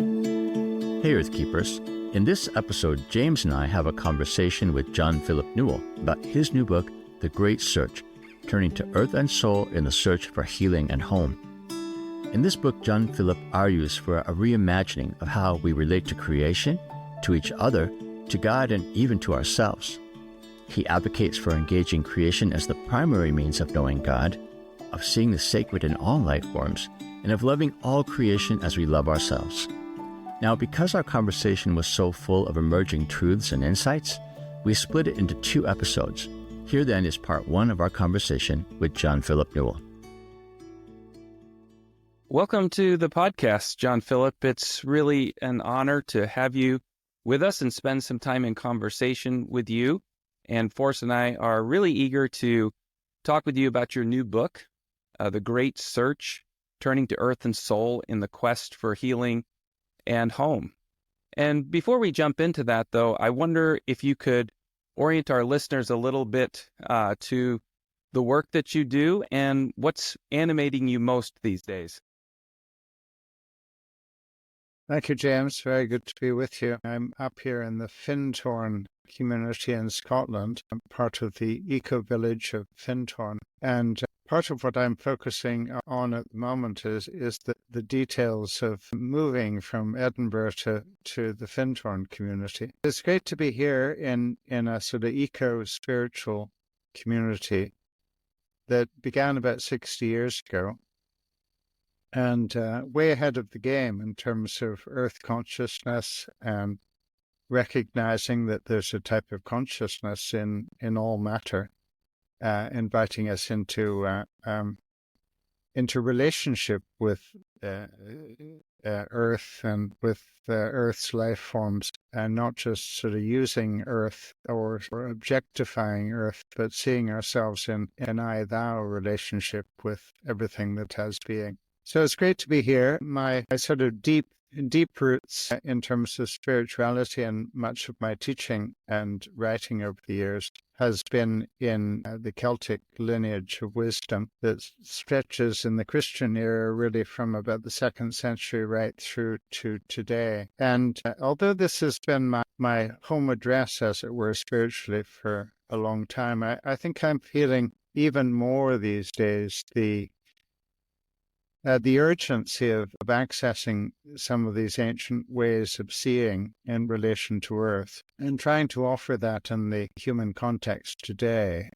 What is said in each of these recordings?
Hey Earthkeepers. In this episode, James and I have a conversation with John Philip Newell about his new book, The Great Search, Turning to Earth and Soul in the Search for Healing and Home. In this book, John Philip argues for a reimagining of how we relate to creation, to each other, to God, and even to ourselves. He advocates for engaging creation as the primary means of knowing God, of seeing the sacred in all life forms, and of loving all creation as we love ourselves. Now, because our conversation was so full of emerging truths and insights, we split it into 2 episodes. Here then is part 1 of our conversation with John Philip Newell. Welcome to the podcast, John Philip. It's really an honor to have you with us and spend some time in conversation with you. And Forrest and I are really eager to talk with you about your new book, The Great Search, Turning to Earth and Soul in the Quest for Healing and Home. And before we jump into that, though, I wonder if you could orient our listeners a little bit to the work that you do and what's animating you most these days. Thank you, James. Very good to be with you. I'm up here in the Findhorn community in Scotland. I'm part of the eco-village of Findhorn. And part of what I'm focusing on at the moment is the details of moving from Edinburgh to the Findhorn community. It's great to be here in a sort of eco-spiritual community that began about 60 years ago, and way ahead of the game in terms of earth consciousness and recognizing that there's a type of consciousness in all matter, inviting us into relationship with Earth and with Earth's life forms, and not just sort of using Earth or objectifying Earth, but seeing ourselves in an I-thou relationship with everything that has being. So it's great to be here. My sort of deep roots in terms of spirituality, and much of my teaching and writing over the years has been in the Celtic lineage of wisdom that stretches in the Christian era really from about the 2nd century right through to today. And although this has been my home address, as it were, spiritually for a long time, I think I'm feeling even more these days the urgency of accessing some of these ancient ways of seeing in relation to Earth and trying to offer that in the human context today.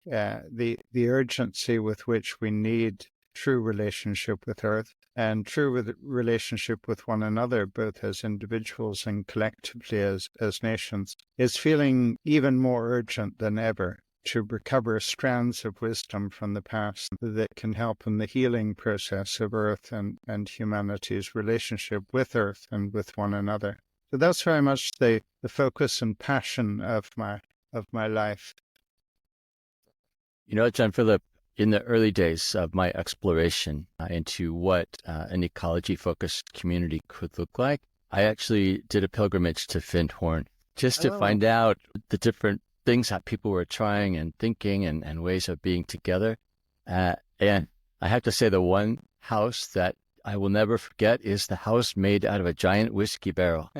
The urgency with which we need true relationship with Earth and true relationship with one another, both as individuals and collectively as nations, is feeling even more urgent than ever, to recover strands of wisdom from the past that can help in the healing process of Earth and humanity's relationship with Earth and with one another. So that's very much the focus and passion of my life. You know, John Philip, in the early days of my exploration into what an ecology-focused community could look like, I actually did a pilgrimage to Findhorn just to find out the different things that people were trying and thinking and ways of being together. And I have to say, the one house that I will never forget is the house made out of a giant whiskey barrel.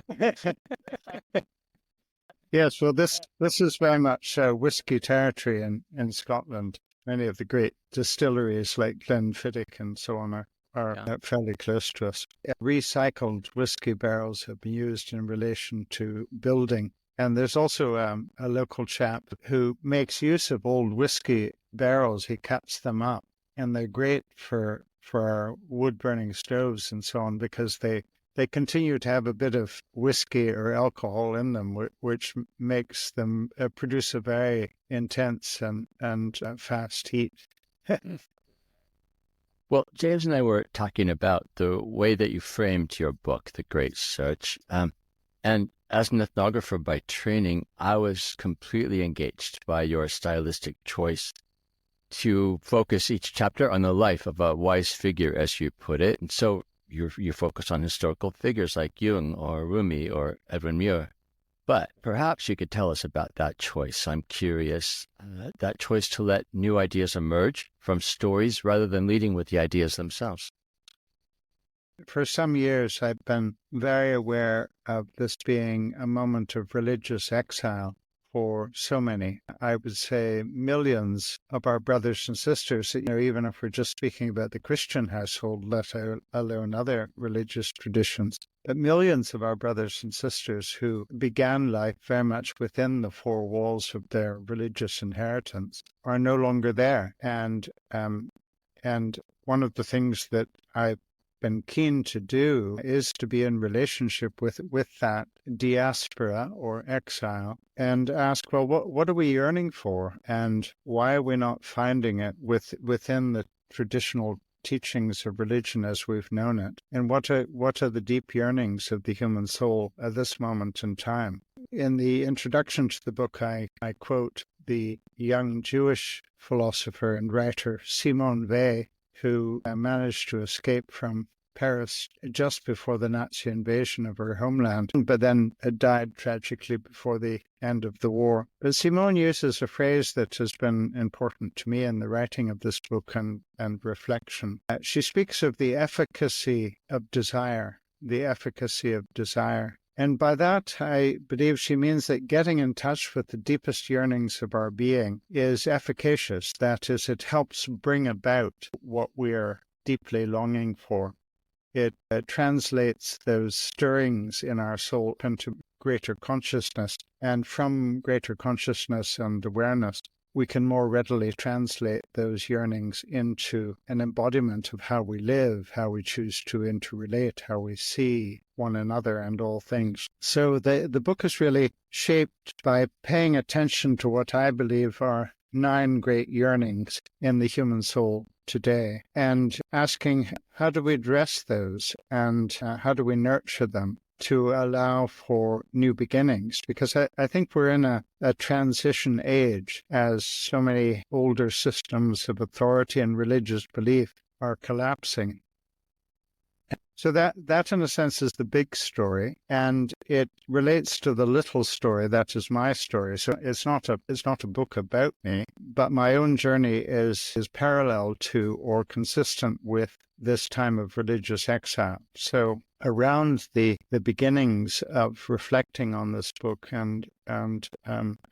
Yes, well, this is very much whiskey territory in Scotland. Many of the great distilleries like Glenfiddich and so on are fairly close to us. Recycled whiskey barrels have been used in relation to building. And there's also a local chap who makes use of old whiskey barrels. He cuts them up, and they're great for our wood-burning stoves and so on, because they continue to have a bit of whiskey or alcohol in them, which makes them produce a very intense and fast heat. Well, James and I were talking about the way that you framed your book, The Great Search. And as an ethnographer by training, I was completely engaged by your stylistic choice to focus each chapter on the life of a wise figure, as you put it. And so you focus on historical figures like Jung or Rumi or Edwin Muir. But perhaps you could tell us about that choice. I'm curious, that choice to let new ideas emerge from stories rather than leading with the ideas themselves. For some years, I've been very aware of this being a moment of religious exile for so many. I would say millions of our brothers and sisters, even if we're just speaking about the Christian household, let alone other religious traditions. But millions of our brothers and sisters who began life very much within the four walls of their religious inheritance are no longer there. And one of the things that I've been keen to do is to be in relationship with that diaspora or exile and ask, well, what are we yearning for, and why are we not finding it within the traditional teachings of religion as we've known it, and what are the deep yearnings of the human soul at this moment in time? In the introduction to the book, I quote the young Jewish philosopher and writer Simone Weil, who managed to escape from Paris just before the Nazi invasion of her homeland, but then died tragically before the end of the war. But Simone uses a phrase that has been important to me in the writing of this book and reflection. She speaks of the efficacy of desire, the efficacy of desire. And by that, I believe she means that getting in touch with the deepest yearnings of our being is efficacious. That is, it helps bring about what we're deeply longing for. It translates those stirrings in our soul into greater consciousness. And from greater consciousness and awareness, we can more readily translate those yearnings into an embodiment of how we live, how we choose to interrelate, how we see one another and all things. So the book is really shaped by paying attention to what I believe are 9 great yearnings in the human soul today, and asking how do we address those, and how do we nurture them to allow for new beginnings, because I think we're in a transition age as so many older systems of authority and religious belief are collapsing. So that in a sense is the big story, and it relates to the little story that is my story. So it's not a book about me, but my own journey is parallel to or consistent with this time of religious exile. So around the beginnings of reflecting on this book and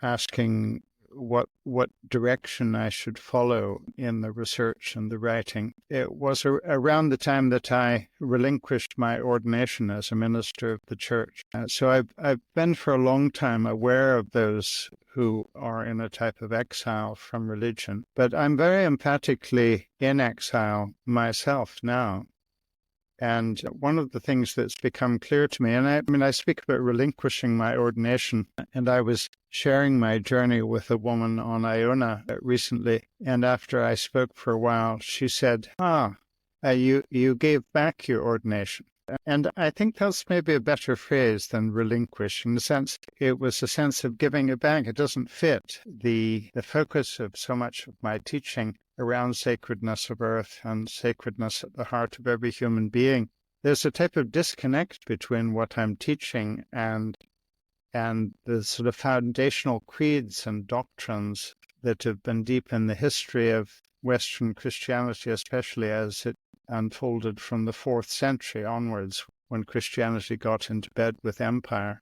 asking what direction I should follow in the research and the writing. It was around the time that I relinquished my ordination as a minister of the church. So I've been for a long time aware of those who are in a type of exile from religion, but I'm very emphatically in exile myself now. And one of the things that's become clear to me, and I speak about relinquishing my ordination, and I was sharing my journey with a woman on Iona recently, and after I spoke for a while, she said, you gave back your ordination. And I think that's maybe a better phrase than relinquish. In the sense, it was a sense of giving it back. It doesn't fit the focus of so much of my teaching around sacredness of earth and sacredness at the heart of every human being. There's a type of disconnect between what I'm teaching and the sort of foundational creeds and doctrines that have been deep in the history of Western Christianity, especially as it unfolded from the 4th century onwards, when Christianity got into bed with empire.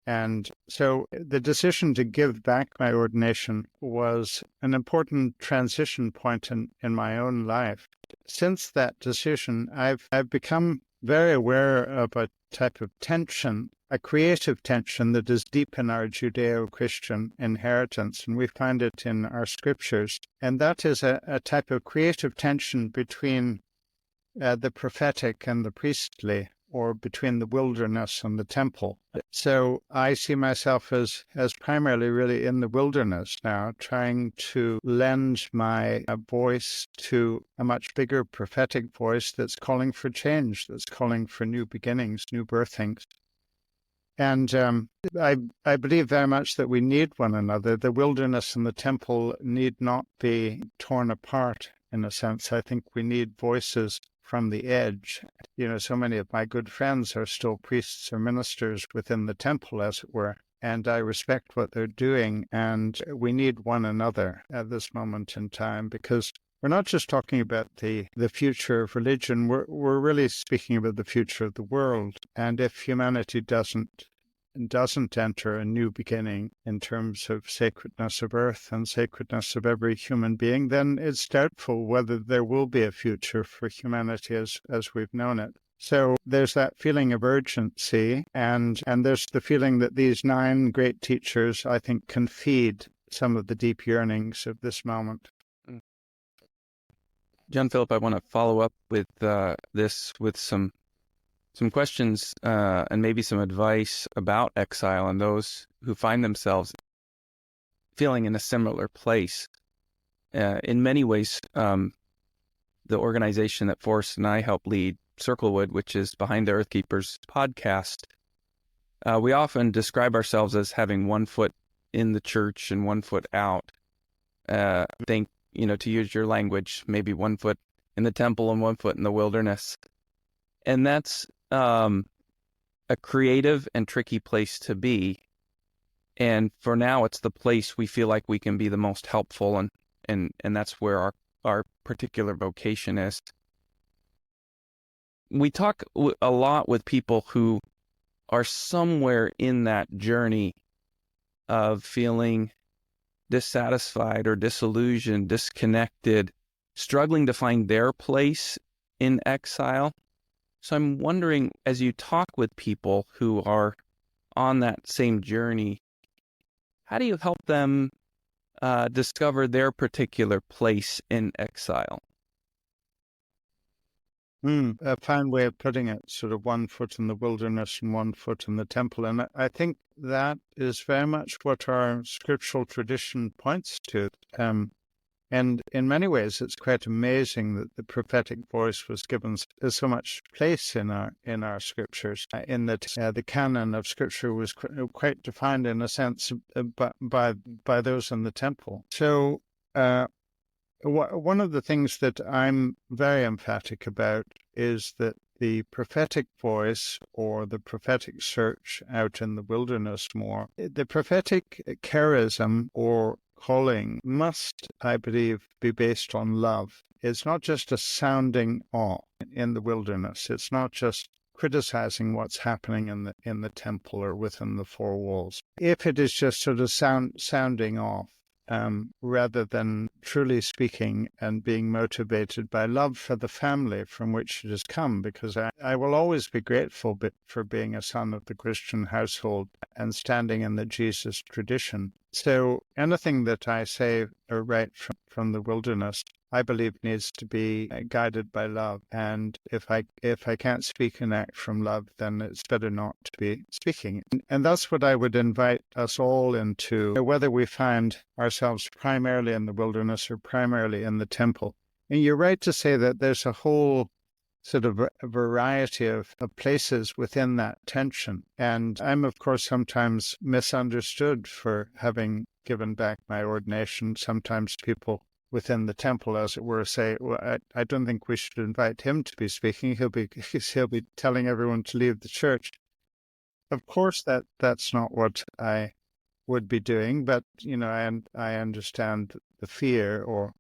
And so the decision to give back my ordination was an important transition point in my own life. Since that decision, I've become very aware of a type of tension, a creative tension that is deep in our Judeo-Christian inheritance, and we find it in our scriptures. And that is a type of creative tension between the prophetic and the priestly, or between the wilderness and the temple. So I see myself as primarily really in the wilderness now, trying to lend my voice to a much bigger prophetic voice that's calling for change, that's calling for new beginnings, new birthings. And I believe very much that we need one another. The wilderness and the temple need not be torn apart, in a sense. I think we need voices from the edge. So many of my good friends are still priests or ministers within the temple, as it were, and I respect what they're doing, and we need one another at this moment in time, because we're not just talking about the future of religion, we're really speaking about the future of the world. And if humanity doesn't enter a new beginning in terms of sacredness of earth and sacredness of every human being, then it's doubtful whether there will be a future for humanity as we've known it. So there's that feeling of urgency, and there's the feeling that these 9 great teachers, I think, can feed some of the deep yearnings of this moment. John Philip, I want to follow up with this with some questions and maybe some advice about exile and those who find themselves feeling in a similar place. In many ways, the organization that Forrest and I help lead, Circlewood, which is Behind the Earth Keepers podcast, we often describe ourselves as having one foot in the church and one foot out. To use your language, maybe one foot in the temple and one foot in the wilderness. And that's a creative and tricky place to be. And for now, it's the place we feel like we can be the most helpful, and that's where our particular vocation is. We talk a lot with people who are somewhere in that journey of feeling dissatisfied or disillusioned, disconnected, struggling to find their place in exile. So I'm wondering, as you talk with people who are on that same journey, how do you help them discover their particular place in exile? A fine way of putting it, sort of one foot in the wilderness and one foot in the temple. And I think that is very much what our scriptural tradition points to. And in many ways, it's quite amazing that the prophetic voice was given so much place in our scriptures, in that the canon of scripture was quite defined in a sense by those in the temple. So one of the things that I'm very emphatic about is that the prophetic voice, or the prophetic search out in the wilderness more, the prophetic charism or calling must, I believe, be based on love. It's not just a sounding off in the wilderness. It's not just criticizing what's happening in the temple or within the 4 walls. If it is just sort of sounding off, rather than truly speaking and being motivated by love for the family from which it has come, because I will always be grateful for being a son of the Christian household and standing in the Jesus tradition. So anything that I say or write from the wilderness, I believe, needs to be guided by love. And if I can't speak and act from love, then it's better not to be speaking. And that's what I would invite us all into, whether we find ourselves primarily in the wilderness or primarily in the temple. And you're right to say that there's a whole sort of a variety of places within that tension. And I'm, of course, sometimes misunderstood for having given back my ordination. Sometimes people within the temple, as it were, say, well, I don't think we should invite him to be speaking. He'll be telling everyone to leave the church. Of course, that's not what I would be doing, but, I understand the fear or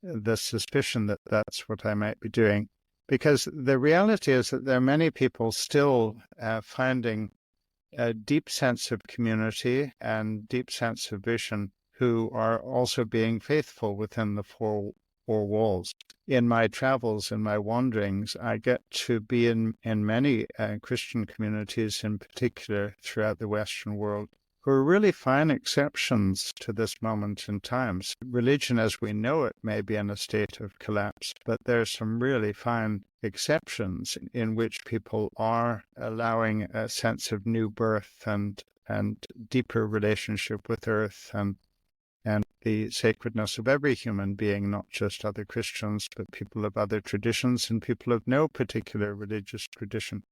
the suspicion that that's what I might be doing. Because the reality is that there are many people still finding a deep sense of community and deep sense of vision who are also being faithful within the four walls. In my travels and my wanderings, I get to be in many Christian communities, in particular throughout the Western world, who are really fine exceptions to this moment in time. Religion as we know it may be in a state of collapse, but there are some really fine exceptions in which people are allowing a sense of new birth and deeper relationship with earth and the sacredness of every human being, not just other Christians, but people of other traditions and people of no particular religious tradition.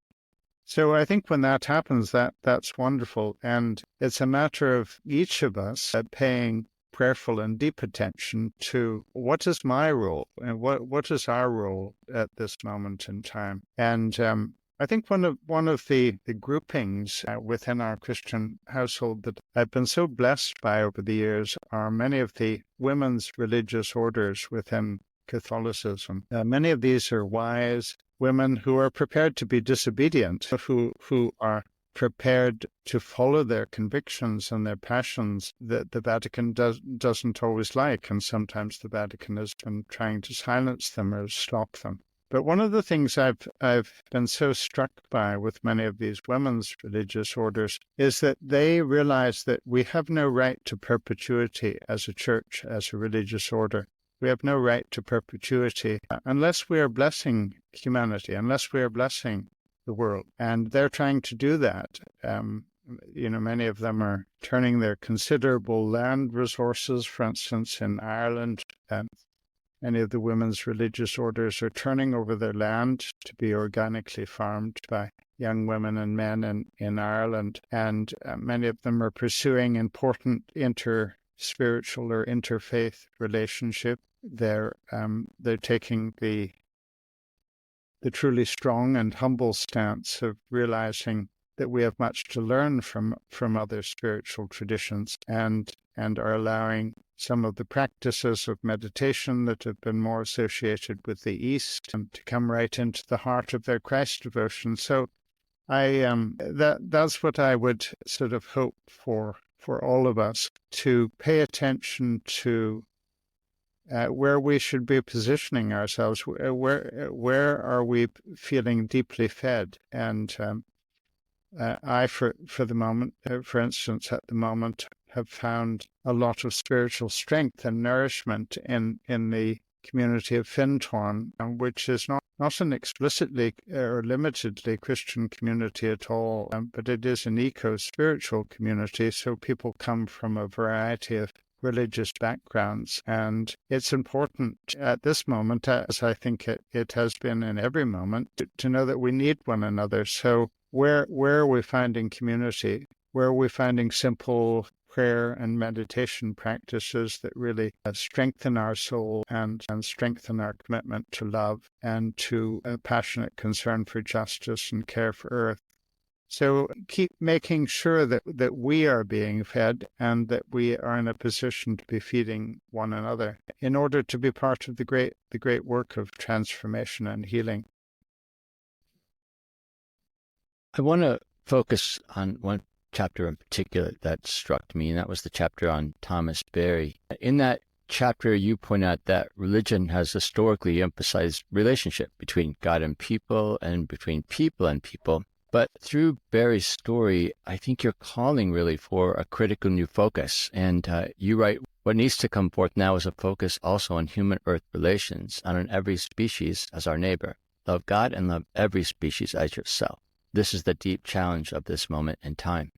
So I think when that happens, that's wonderful. And it's a matter of each of us paying prayerful and deep attention to what is my role and what is our role at this moment in time. And I think one of the groupings within our Christian household that I've been so blessed by over the years are many of the women's religious orders within Catholicism. Many of these are wise women who are prepared to be disobedient, who are prepared to follow their convictions and their passions that the Vatican doesn't always like, and sometimes the Vatican has been trying to silence them or stop them. But one of the things I've been so struck by with many of these women's religious orders is that they realize that we have no right to perpetuity as a church, as a religious order. We have no right to perpetuity unless we are blessing humanity, unless we are blessing the world. And they're trying to do that. Many of them are turning their considerable land resources, for instance, in Ireland. Many of the women's religious orders are turning over their land to be organically farmed by young women and men in Ireland. And many of them are pursuing important inter-spiritual or interfaith relationship. They're taking the truly strong and humble stance of realizing that we have much to learn from other spiritual traditions, and are allowing some of the practices of meditation that have been more associated with the East to come right into the heart of their Christ devotion. So that's what I would sort of hope for all of us, to pay attention to where we should be positioning ourselves. Where are we feeling deeply fed? And I, for the moment, for instance, at the moment, have found a lot of spiritual strength and nourishment in the community of Findhorn, which is not an explicitly or limitedly Christian community at all, but it is an eco-spiritual community, so people come from a variety of religious backgrounds. And it's important at this moment, as I think it has been in every moment, to know that we need one another. So where are we finding community? Where are we finding simple prayer and meditation practices that really strengthen our soul and strengthen our commitment to love and to a passionate concern for justice and care for earth? So keep making sure that we are being fed and that we are in a position to be feeding one another in order to be part of the great work of transformation and healing. I want to focus on one chapter in particular that struck me, and that was the chapter on Thomas Berry. In that chapter, you point out that religion has historically emphasized relationship between God and people and between people and people. But through Berry's story, I think you're calling really for a critical new focus. And you write, what needs to come forth now is a focus also on human-earth relations and on every species as our neighbor. Love God and love every species as yourself. This is the deep challenge of this moment in time.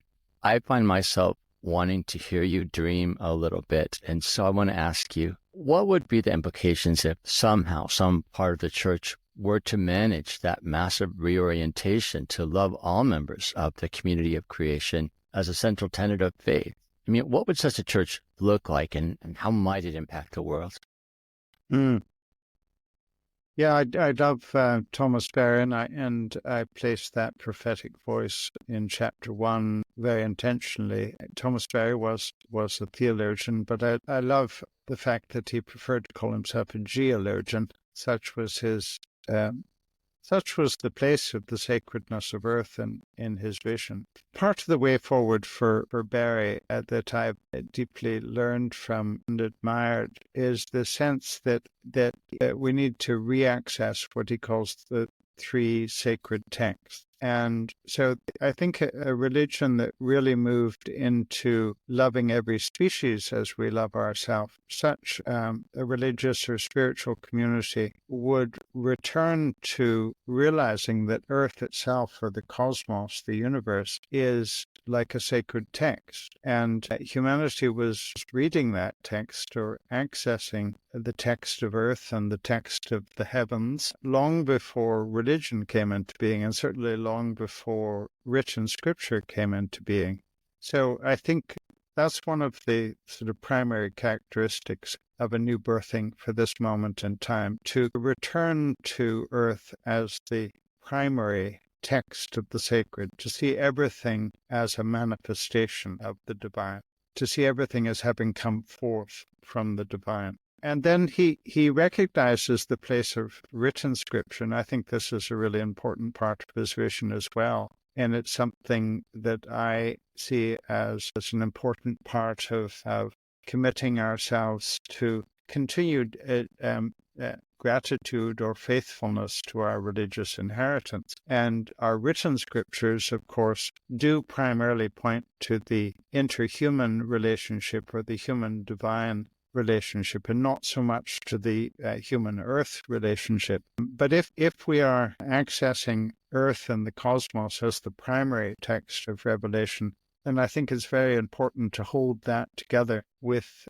I find myself wanting to hear you dream a little bit. And so I want to ask you, what would be the implications if somehow some part of the church were to manage that massive reorientation to love all members of the community of creation as a central tenet of faith? I mean, what would such a church look like, and how might it impact the world? Yeah, I love Thomas Berry, and I placed that prophetic voice in chapter 1 very intentionally. Thomas Berry was a theologian, but I love the fact that he preferred to call himself a geologian. Such was the place of the sacredness of earth in his vision. Part of the way forward for Berry that I've deeply learned from and admired is the sense that we need to reaccess what he calls the three sacred texts. And so I think a religion that really moved into loving every species as we love ourselves, such a religious or spiritual community would return to realizing that Earth itself, or the cosmos, the universe, is like a sacred text. And humanity was reading that text or accessing the text of earth and the text of the heavens long before religion came into being, and certainly long before written scripture came into being. So I think that's one of the sort of primary characteristics of a new birthing for this moment in time, to return to earth as the primary text of the sacred, to see everything as a manifestation of the divine, to see everything as having come forth from the divine. And then he recognizes the place of written scripture, and I think this is a really important part of his vision as well. And it's something that I see as an important part of committing ourselves to continued gratitude or faithfulness to our religious inheritance. And our written scriptures, of course, do primarily point to the interhuman relationship or the human-divine relationship, and not so much to the human-earth relationship. But if we are accessing Earth and the cosmos as the primary text of Revelation, then I think it's very important to hold that together with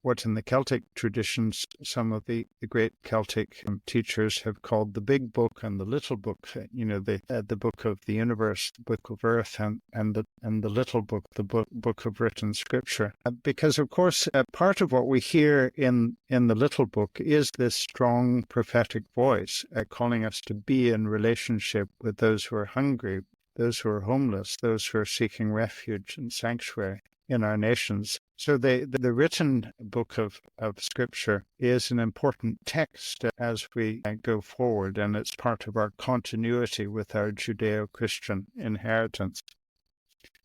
what in the Celtic traditions some of the great Celtic teachers have called the big book and the little book, the book of the universe, the book of earth, and the little book, the book of written scripture. Because, of course, part of what we hear in the little book is this strong prophetic voice calling us to be in relationship with those who are hungry, those who are homeless, those who are seeking refuge and sanctuary in our nations. So the written book of Scripture is an important text as we go forward, and it's part of our continuity with our Judeo-Christian inheritance.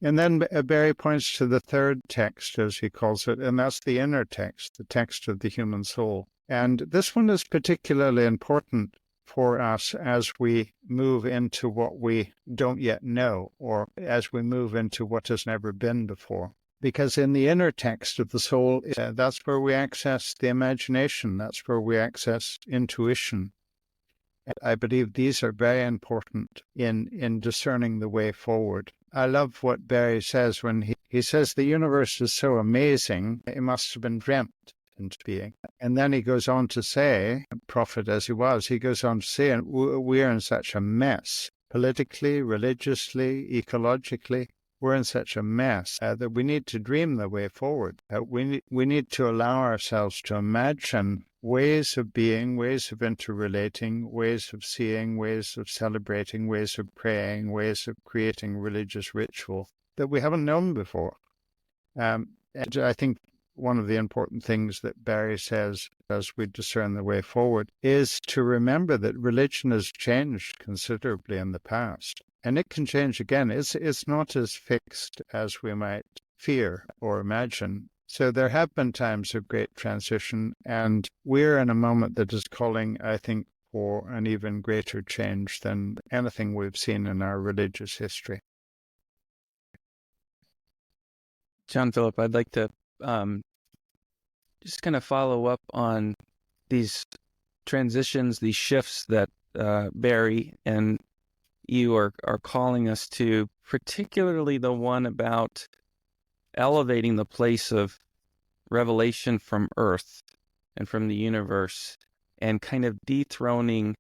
And then Barry points to the third text, as he calls it, and that's the inner text, the text of the human soul. And this one is particularly important for us as we move into what we don't yet know, or as we move into what has never been before. Because in the inner text of the soul, that's where we access the imagination, that's where we access intuition. And I believe these are very important in discerning the way forward. I love what Barry says when he says the universe is so amazing, it must have been dreamt into being. And then he goes on to say, prophet as he was, he goes on to say, we are in such a mess, politically, religiously, ecologically. We're in such a mess that we need to dream the way forward. We need to allow ourselves to imagine ways of being, ways of interrelating, ways of seeing, ways of celebrating, ways of praying, ways of creating religious ritual that we haven't known before. And I think one of the important things that Barry says as we discern the way forward is to remember that religion has changed considerably in the past. And it can change again. It's not as fixed as we might fear or imagine. So there have been times of great transition, and we're in a moment that is calling, I think, for an even greater change than anything we've seen in our religious history. John Philip, I'd like to just kind of follow up on these transitions, these shifts that Barry and you are calling us to, particularly the one about elevating the place of revelation from earth and from the universe and kind of dethroning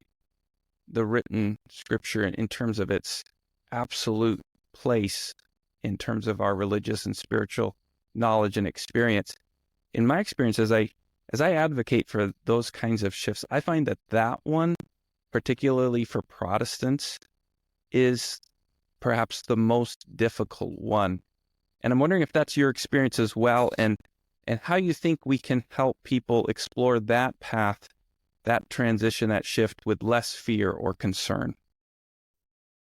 the written scripture in terms of its absolute place in terms of our religious and spiritual knowledge and experience. In my experience, as I advocate for those kinds of shifts, I find that one, particularly for Protestants, is perhaps the most difficult one. And I'm wondering if that's your experience as well, and how you think we can help people explore that path, that transition, that shift with less fear or concern.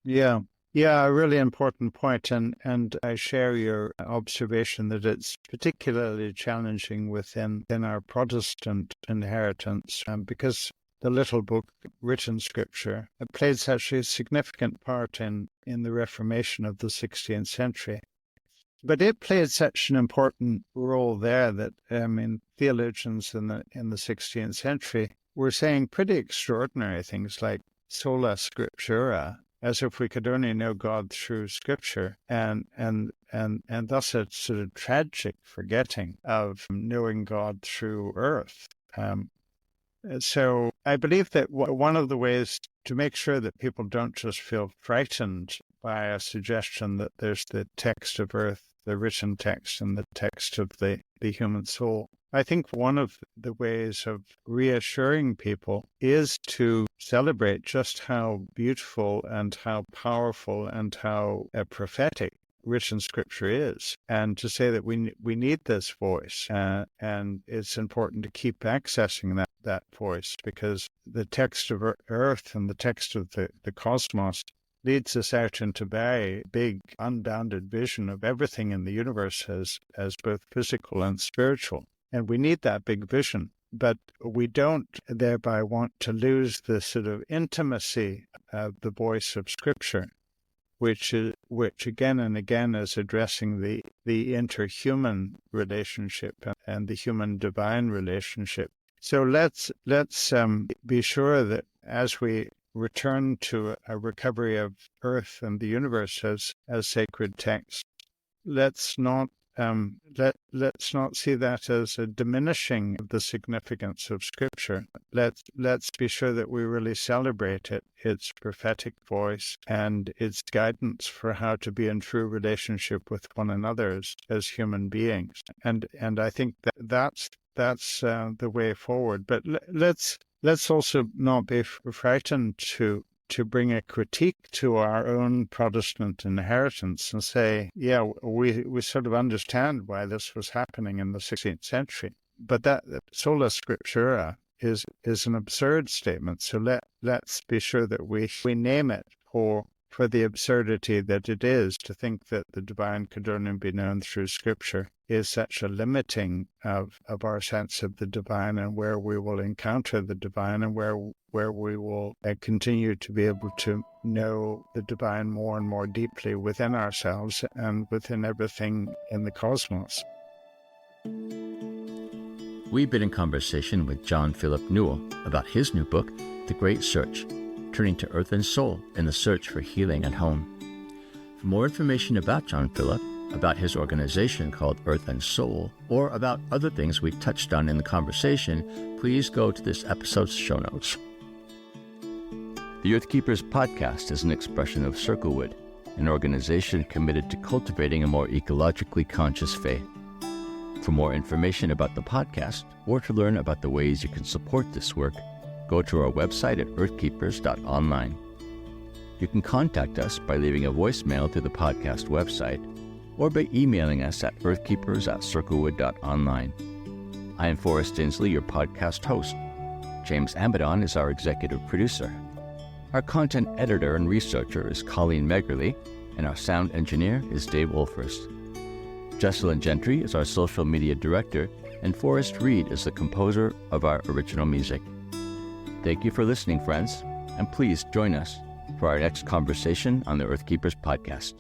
Yeah, a really important point, and I share your observation that it's particularly challenging within our Protestant inheritance, because the little book, written scripture, played such a significant part in the Reformation of the 16th century. But it played such an important role there that theologians in the 16th century were saying pretty extraordinary things like sola scriptura, as if we could only know God through scripture, and thus a sort of tragic forgetting of knowing God through earth. So I believe that one of the ways to make sure that people don't just feel frightened by a suggestion that there's the text of earth, the written text, and the text of the human soul, I think one of the ways of reassuring people is to celebrate just how beautiful and how powerful and how prophetic written Scripture is, and to say that we need this voice, and it's important to keep accessing that voice, because the text of earth and the text of the cosmos leads us out into very big, unbounded vision of everything in the universe as both physical and spiritual. And we need that big vision, but we don't thereby want to lose the sort of intimacy of the voice of Scripture, which again and again is addressing the interhuman relationship and the human-divine relationship. So let's be sure that as we return to a recovery of earth and the universe as sacred text, let's not see that as a diminishing of the significance of Scripture. Let's be sure that we really celebrate its prophetic voice and its guidance for how to be in true relationship with one another as human beings. And I think that's the way forward. But let's also not be frightened to bring a critique to our own Protestant inheritance and say, yeah, we sort of understand why this was happening in the 16th century. But that sola scriptura is an absurd statement. So let's be sure that we name it for the absurdity that it is to think that the divine could only be known through Scripture is such a limiting of our sense of the divine and where we will encounter the divine and where we will continue to be able to know the divine more and more deeply within ourselves and within everything in the cosmos. We've been in conversation with John Philip Newell about his new book, The Great Search, Turning to Earth and Soul in the Search for Healing and Home. For more information about John Philip, about his organization called Earth and Soul, or about other things we touched on in the conversation, please go to this episode's show notes. The Earth Keepers podcast is an expression of Circlewood, an organization committed to cultivating a more ecologically conscious faith. For more information about the podcast, or to learn about the ways you can support this work, go to our website at earthkeepers.online. You can contact us by leaving a voicemail through the podcast website, or by emailing us at earthkeepers@circlewood.online. I am Forrest Inslee, your podcast host. James Amadon is our executive producer. Our content editor and researcher is Colleen Megerly, and our sound engineer is Dave Wolfers. Jesselyn Gentry is our social media director, and Forrest Reed is the composer of our original music. Thank you for listening, friends, and please join us for our next conversation on the Earth Keepers podcast.